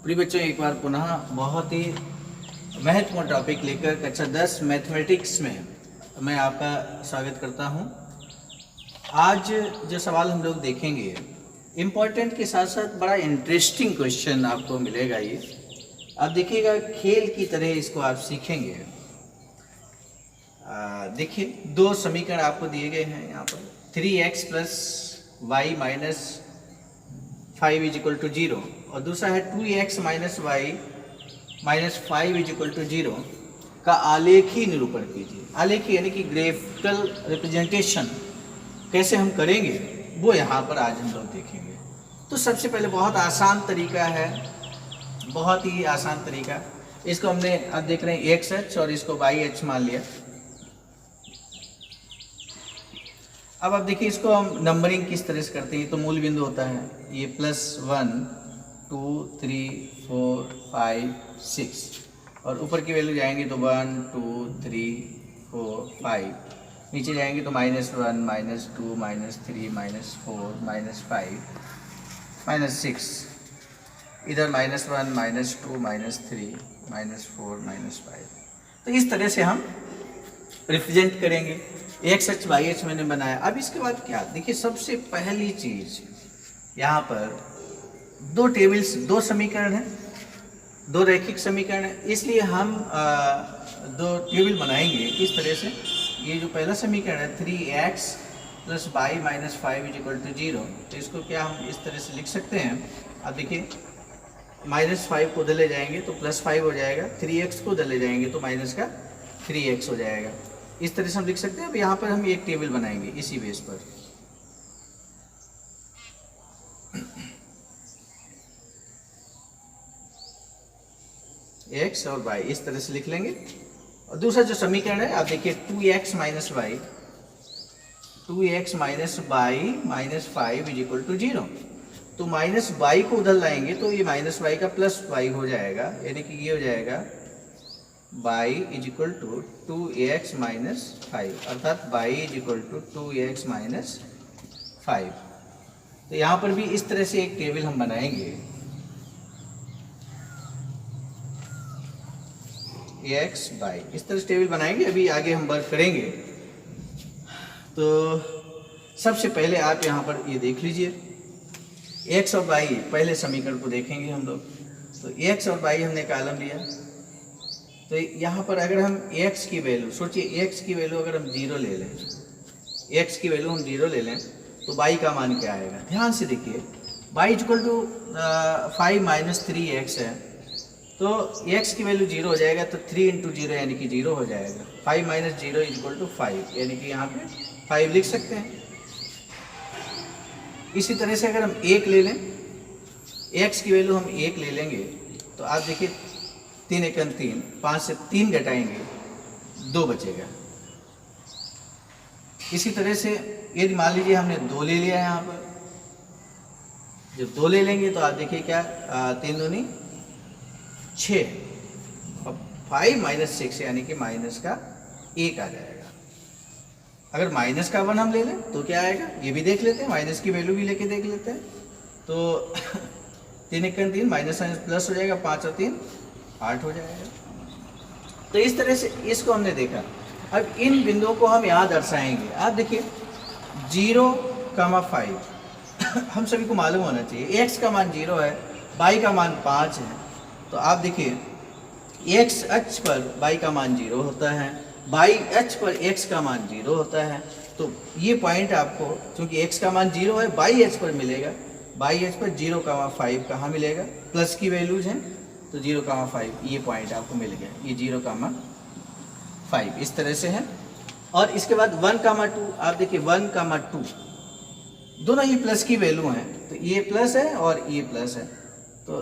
प्रिय बच्चों, एक बार पुनः बहुत ही महत्वपूर्ण टॉपिक लेकर कक्षा 10 मैथमेटिक्स में मैं आपका स्वागत करता हूं। आज जो सवाल हम लोग देखेंगे, इम्पोर्टेंट के साथ साथ बड़ा इंटरेस्टिंग क्वेश्चन आपको मिलेगा। ये आप देखिएगा, खेल की तरह इसको आप सीखेंगे। देखिए, दो समीकरण आपको दिए गए हैं यहाँ पर। 3x plus y minus 5 is equal to 0 और दूसरा है 2x minus y minus 5 is equal to 0 का आलेखी निरूपण कीजिए। आलेखी यानी कि ग्राफिकल रिप्रेजेंटेशन कैसे हम करेंगे, वो यहाँ पर आज हम लोग देखेंगे। तो सबसे पहले बहुत आसान तरीका है, बहुत ही आसान तरीका। इसको हमने अब देख रहे हैं x और इसको y मान लिया। अब आप देखिए, इसको हम नंबरिंग किस तरह से करते हैं। तो मूल बिंदु होता है ये +1 2 3 4 5 6 और ऊपर की वैल्यू जाएंगे तो 1 2 3 4 5, नीचे जाएंगे तो -1 -2 -3 -4 -5 -6, इधर -1 -2 -3 -4 -5। तो इस तरह से हम रिप्रेजेंट करेंगे। x y h मैंने बनाया। अब इसके बाद क्या, देखिए सबसे पहली चीज यहाँ पर दो टेबल्स, दो समीकरण हैं, दो रैखिक समीकरण है, इसलिए हम दो टेबल बनाएंगे। किस तरह से, ये जो पहला समीकरण है 3x plus y minus 5 is equal to 0, तो इसको क्या हम इस तरह से लिख सकते हैं। अब देखिए, -5 को उधर ले जाएंगे तो +5 हो जाएगा, 3x को उधर ले जाएंगे तो माइनस का 3x हो जाएगा। इस तरह से हम लिख सकते हैं। अब यहाँ पर हम एक टेबल बनाएंगे इसी बेस पर। x और y इस तरह से लिख लेंगे। और दूसरा जो समीकरण है, आप देखिए 2x minus y minus 5 is equal to 0। तो माइनस वाई को उधर लाएंगे तो ये माइनस वाई का प्लस वाई हो जाएगा, यानी कि ये हो जाएगा y is equal to 2x minus 5, अर्थात y is equal to 2x minus 5। तो यहाँ पर भी इस तरह से एक टेबल हम बनाएंगे, x y इस तरह से टेबल बनाएंगे। अभी आगे हम वर्क करेंगे। तो सबसे पहले आप यहाँ पर ये देख लीजिए, x और y, पहले समीकरण को देखेंगे हम लोग। तो x और y हमने कॉलम लिया। तो यहाँ पर अगर हम x की वैल्यू, सोचिए x की वैल्यू अगर हम 0 ले लें, x की वैल्यू हम 0 ले लें तो y का मान क्या आएगा। ध्यान से देखिए, y equal to 5 minus 3x है, तो x की वैल्यू 0 हो जाएगा, तो 3 इंटू 0 यानी कि 0 हो जाएगा। 5 माइनस 0 इज इक्वल टू 5, यानी कि यहाँ पे 5 लिख सकते हैं। इसी तरह से अगर हम 1 ले लें, x की वैल्यू हम 1 ले लेंगे, तो आप देखिए 3 × 3, 5 से 3 घटाएंगे 2 बचेगा। इसी तरह से यदि मान लीजिए हमने 2 ले लिया है, यहाँ पर जब 2 ले लेंगे तो आप देखिए क्या, 3 दूनी 6 और 5 माइनस 6 यानी कि माइनस का 1 आ जाएगा। अगर माइनस का 1 हम ले लें तो क्या आएगा, ये भी देख लेते हैं, माइनस की वैल्यू भी लेके देख लेते हैं। तो 3 × 3 माइनस प्लस हो जाएगा, 5 और 3 8 हो जाएगा। तो इस तरह से इसको हमने देखा। अब इन बिंदुओं को हम यहाँ दर्शाएंगे। आप देखिए 0,5 हम सभी को मालूम होना चाहिए, x का मान 0 है, y का मान 5 है। तो आप देखिए x अक्ष पर y का मान 0 होता है, y अक्ष पर x का मान 0 होता है। तो ये पॉइंट आपको, क्योंकि x का मान 0 है, y अक्ष पर मिलेगा। y अक्ष पर 0,5 कहाँ मिलेगा, प्लस की वैल्यूज हैं, तो 0,5 ये पॉइंट आपको मिल गया, ये 0,5 इस तरह से है। और इसके बाद 1,2, आप देखिए 1,2 दोनों ही प्लस की वैल्यू हैं, तो ये प्लस है और ये प्लस है। तो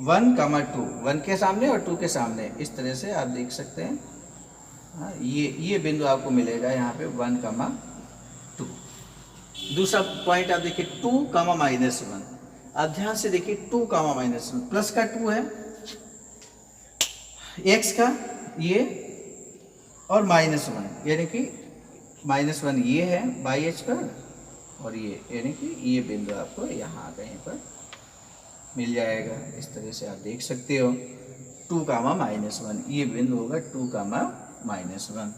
1,2 1 के सामने और 2 के सामने, इस तरह से आप देख सकते हैं। हाँ, ये बिंदु आपको मिलेगा यहाँ पे 1,2। दूसरा पॉइंट आप देखिए 2,-1, आप ध्यान से देखिए 2,-1, प्लस का 2 है x का ये, और -1 यानी कि -1 ये है y अक्ष पर, और ये यानी कि ये बिंदु आपको यहाँ कहीं पर मिल जाएगा। इस तरह से आप देख सकते हो 2, -1 ये बिंदु होगा 2, -1 -1,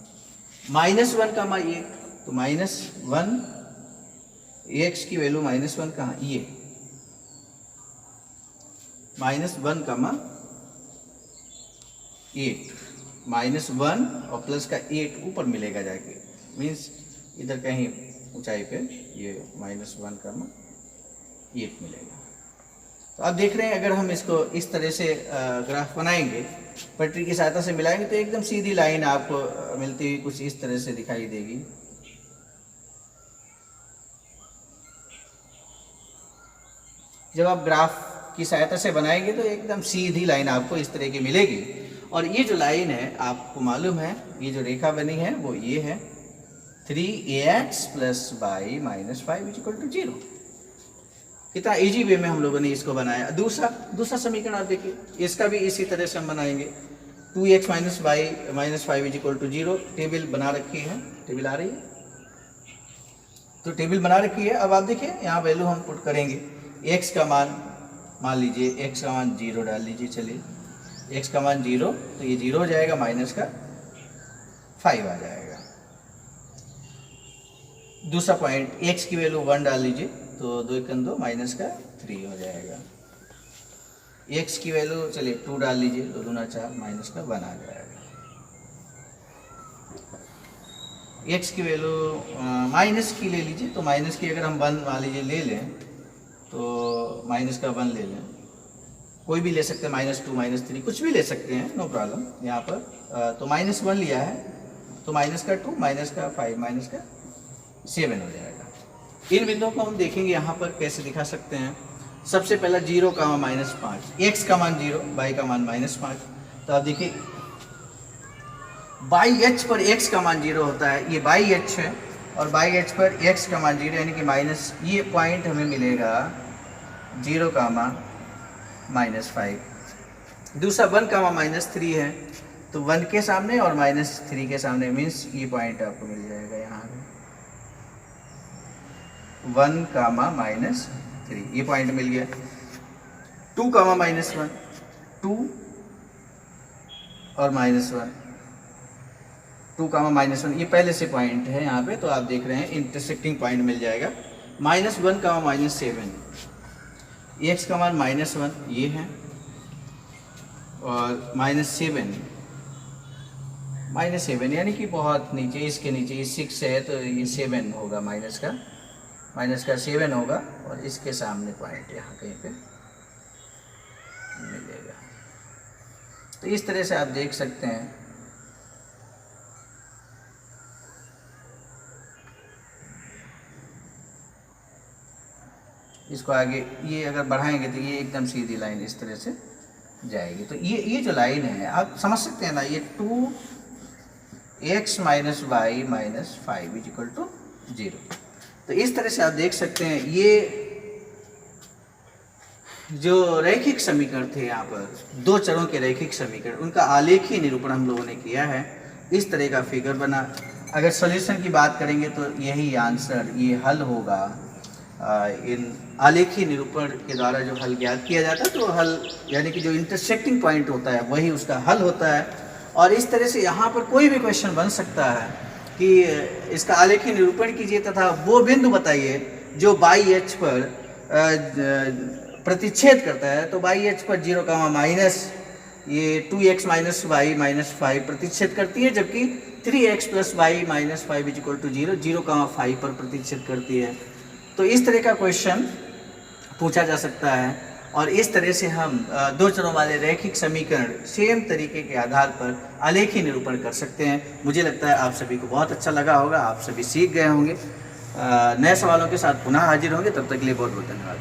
1 तो -1 x की वैल्यू -1 कहाँ, ये -1, -8 -1 और प्लस का 8 ऊपर मिलेगा जाके, मीन्स इधर कहीं ऊंचाई पे ये -1, 8 मिलेगा। तो आप देख रहे हैं अगर हम इसको इस तरह से ग्राफ बनाएंगे, पटरी की सहायता से मिलाएंगे तो एकदम सीधी लाइन आपको मिलती हुई कुछ इस तरह से दिखाई देगी। जब आप ग्राफ की सहायता से बनाएंगे तो एकदम सीधी लाइन आपको इस तरह की मिलेगी। और ये जो लाइन है आपको मालूम है, ये जो रेखा बनी है वो ये है 3ax + y - 5 = 0। कितना इजी वे में हम लोगों ने इसको बनाया। दूसरा समीकरण आप देखिए, इसका भी इसी तरह से हम बनाएंगे 2x - y - 5 = 0। टेबल बना रखी है, टेबल आ रही है, तो टेबल बना रखी है। अब आप देखिए यहाँ वैल्यू हम पुट करेंगे। x का मान लीजिए x का मान 0 डाल लीजिए, चलिए x का मान 0 तो ये 0 हो जाएगा, माइनस का 5 आ जाएगा। दूसरा पॉइंट x की वैल्यू 1 डाल लीजिए तो 2 × 2 माइनस का 3 हो जाएगा। x की वैल्यू चलिए 2 डाल लीजिए, 2 दूना 4 माइनस का 1 आ जाएगा। x की वैल्यू माइनस की ले लीजिए, तो माइनस की अगर हम 1 मान लीजिए ले लें तो माइनस का 1 ले लें, कोई भी ले सकते हैं, -2 -3 कुछ भी ले सकते हैं, नो प्रॉब्लम। यहाँ पर तो -1 लिया है तो माइनस का 2 माइनस का 5 माइनस का 7 हो जाएगा। इन बिंदुओं को हम देखेंगे यहाँ पर कैसे दिखा सकते हैं। सबसे पहला 0, -5, x का मान 0, y का मान -5। तो आप देखिए बाई h पर x का मान 0 होता है, ये बाई h है, और बाई h पर x का मान 0 यानी कि माइनस, ये पॉइंट हमें मिलेगा 0, -5। दूसरा 1, -3 है, तो 1 के सामने और -3 के सामने, मीन्स ये पॉइंट आपको मिल जाएगा यहाँ पे 1, -3, ये पॉइंट मिल गया। 2, -1, 2 और -1, 2, -1 ये पहले से पॉइंट है यहाँ पे, तो आप देख रहे हैं इंटरसेक्टिंग पॉइंट मिल जाएगा। -1, -7, x का मान -1 ये है, और -7 यानी कि बहुत नीचे, इसके नीचे, ये 6 है तो ये 7 होगा, माइनस का 7 होगा, और इसके सामने पॉइंट यहाँ कहीं पे मिलेगा। तो इस तरह से आप देख सकते हैं। इसको आगे ये अगर बढ़ाएंगे तो ये एकदम सीधी लाइन इस तरह से जाएगी। तो ये जो लाइन है आप समझ सकते हैं ना, ये 2x - y - 5 = 0। तो इस तरह से आप देख सकते हैं ये जो रैखिक समीकरण थे, यहाँ पर 2 चरों के रैखिक समीकरण, उनका आलेखीय निरूपण हम लोगों ने किया है। इस तरह का फिगर बना। अगर सॉल्यूशन की बात करेंगे तो यही आंसर, ये हल होगा। इन आलेखीय निरूपण के द्वारा जो हल ज्ञात किया जाता है, तो हल यानी कि जो इंटरसेक्टिंग पॉइंट होता है वही उसका हल होता है। और इस तरह से यहाँ पर कोई भी क्वेश्चन बन सकता है कि इसका आलेखीय निरूपण कीजिए तथा वो बिंदु बताइए जो बाई h पर प्रतिच्छेद करता है। तो बाई h पर 0, माइनस ये 2x - y - 5 प्रतिच्छेद करती है, जबकि 3x + y - 5 = 0, 0, 5 पर प्रतिच्छेद करती है। तो इस तरह का क्वेश्चन पूछा जा सकता है, और इस तरह से हम 2 चरों वाले रैखिक समीकरण सेम तरीके के आधार पर आलेखीय निरूपण कर सकते हैं। मुझे लगता है आप सभी को बहुत अच्छा लगा होगा, आप सभी सीख गए होंगे। नए सवालों के साथ पुनः हाजिर होंगे, तब तक के लिए बहुत बहुत धन्यवाद।